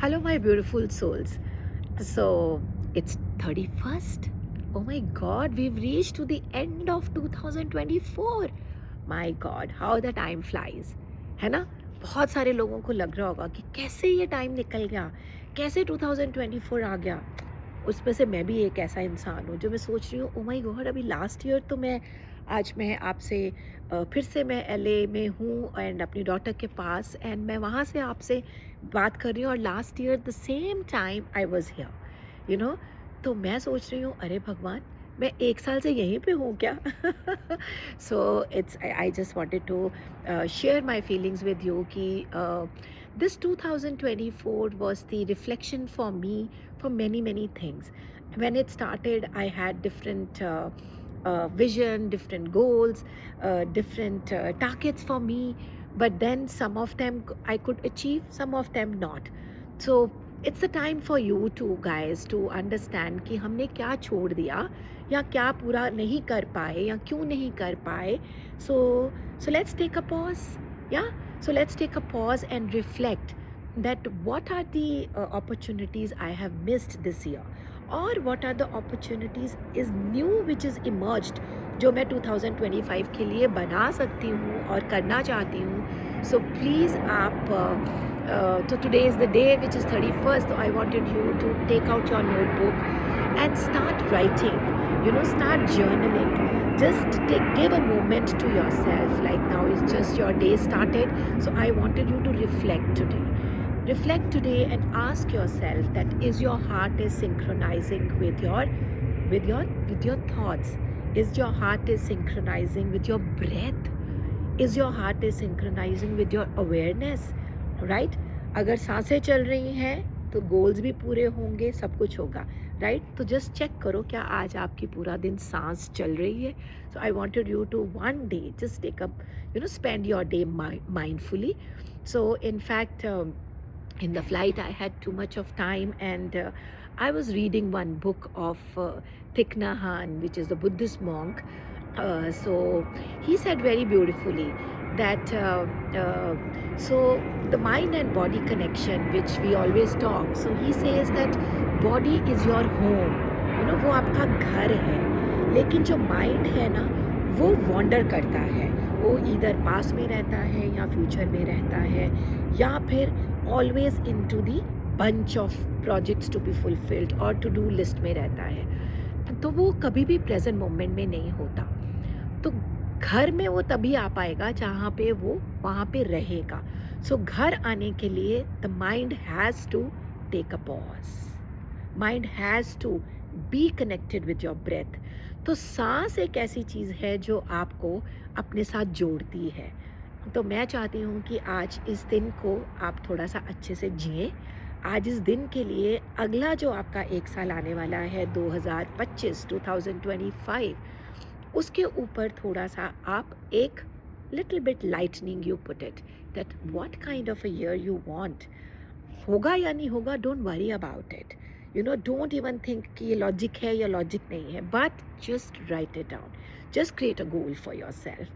Hello, my beautiful souls. So, it's 31st. Oh my god, we've reached to the end of 2024. My god, how the time flies. है ना? बहुत सारे लोगों को लग रहा होगा कि कैसे ये टाइम निकल गया, कैसे 2024 आ गया। उसमें से मैं भी एक ऐसा इंसान हूँ जो मैं सोच रही हूँ, ओ माय गॉड, अभी लास्ट ईयर तो मैं आपसे फिर से मैं एलए में हूँ एंड अपनी डॉटर के पास, एंड मैं वहाँ से आपसे बात कर रही हूँ, और last year the same time I was here, you know. तो मैं सोच रही हूँ, अरे भगवान, मैं एक साल से यहीं पे हूँ क्या? So it's I just wanted to share my feelings with you कि this 2024 was the reflection for me for many things. When it started, I had different vision, different goals, different targets for me, but then some of them I could achieve, some of them not. So it's a time for you to guys to understand कि हमने क्या छोड़ दिया या क्या पूरा नहीं कर पाए या क्यों नहीं कर पाए. So let's take a pause. Yeah, so let's take a pause and reflect that what are the opportunities I have missed this year, or what are the opportunities is new which is emerged जो मैं 2025 के लिए बना सकती हूँ और करना चाहती हूँ. So please आप so today is the day which is 31st, so I wanted you to take out your notebook and start writing, start journaling. Just give a moment to yourself, like now is just your day started, so I wanted you to reflect today and ask yourself that is your heart is synchronizing with your thoughts, is your heart is synchronizing with your breath, is your heart is synchronizing with your awareness, right? अगर सांसें चल रही हैं तो goals भी पूरे होंगे, सब कुछ होगा, राइट? तो जस्ट चेक करो क्या आज आपकी पूरा दिन सांस चल रही है. So I wanted you to one day just take up, spend your day mindfully. So in fact, in the flight I had too much of time, and I was reading one book of Thich Nhat Hanh, which is the Buddhist monk. So he said very beautifully that so the mind and body connection which we always talk, so he says that body is your home, वो आपका घर है, लेकिन जो mind है ना वो wander करता है, वो इधर पास में रहता है या फ्यूचर में रहता है, या फिर always into the bunch of projects to be fulfilled और टू डू लिस्ट में रहता है. तो वो कभी भी प्रेजेंट मोमेंट में नहीं होता. तो घर में वो तभी आ पाएगा जहाँ पे वो वहाँ पे रहेगा. सो घर आने के लिए the mind has to take a pause, mind has to be connected with your breath. तो सांस एक ऐसी चीज़ है जो आपको अपने साथ जोड़ती है. तो मैं चाहती हूँ कि आज इस दिन को आप थोड़ा सा अच्छे से जिएं. आज इस दिन के लिए अगला जो आपका एक साल आने वाला है 2025, उसके ऊपर थोड़ा सा आप एक little bit lightning you put it, that what kind of a year you want. होगा या नहीं होगा, don't worry about it, don't even think कि ये लॉजिक है या लॉजिक नहीं है, but just write it down. Just create a goal for yourself.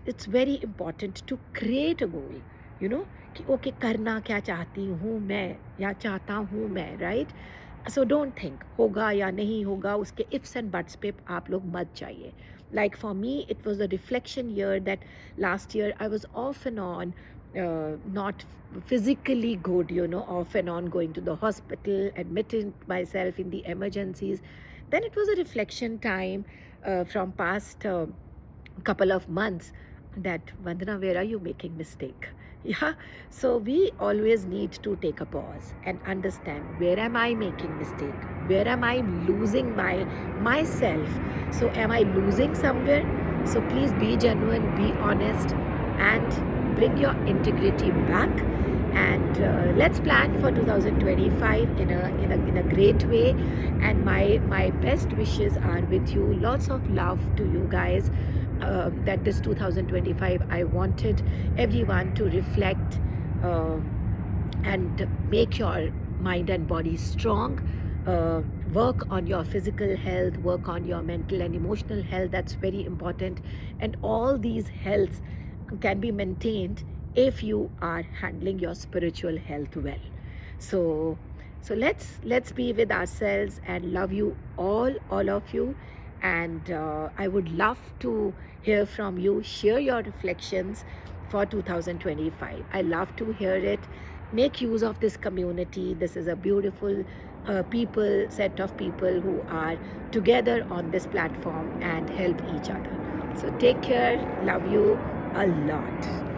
It's very important to create a goal, कि ओके करना क्या चाहती हूँ मैं या चाहता हूँ मैं, राइट? सो डोंट थिंक होगा या नहीं होगा, उसके इफ्स एंड बट्स पे आप लोग मत जाइए. Like for me it was a reflection year that last year I was of and on not physically good, off and on going to the hospital, admitting myself in the emergencies. Then it was a reflection time from past couple of months that Vandana, where are you making mistake? Yeah, so we always need to take a pause and understand where am I making mistake, where am I losing myself. So am I losing somewhere? So please be genuine, be honest, and bring your integrity back, and let's plan for 2025 in a great way. And my best wishes are with you. Lots of love to you guys. That this 2025 I wanted everyone to reflect and make your mind and body strong. Work on your physical health, work on your mental and emotional health. That's very important, and all these healths can be maintained if you are handling your spiritual health well. So let's be with ourselves and love you all of you. And I would love to hear from you. Share your reflections for 2025. I love to hear it. Make use of this community. This is a beautiful set of people who are together on this platform and help each other. So take care. Love you a lot.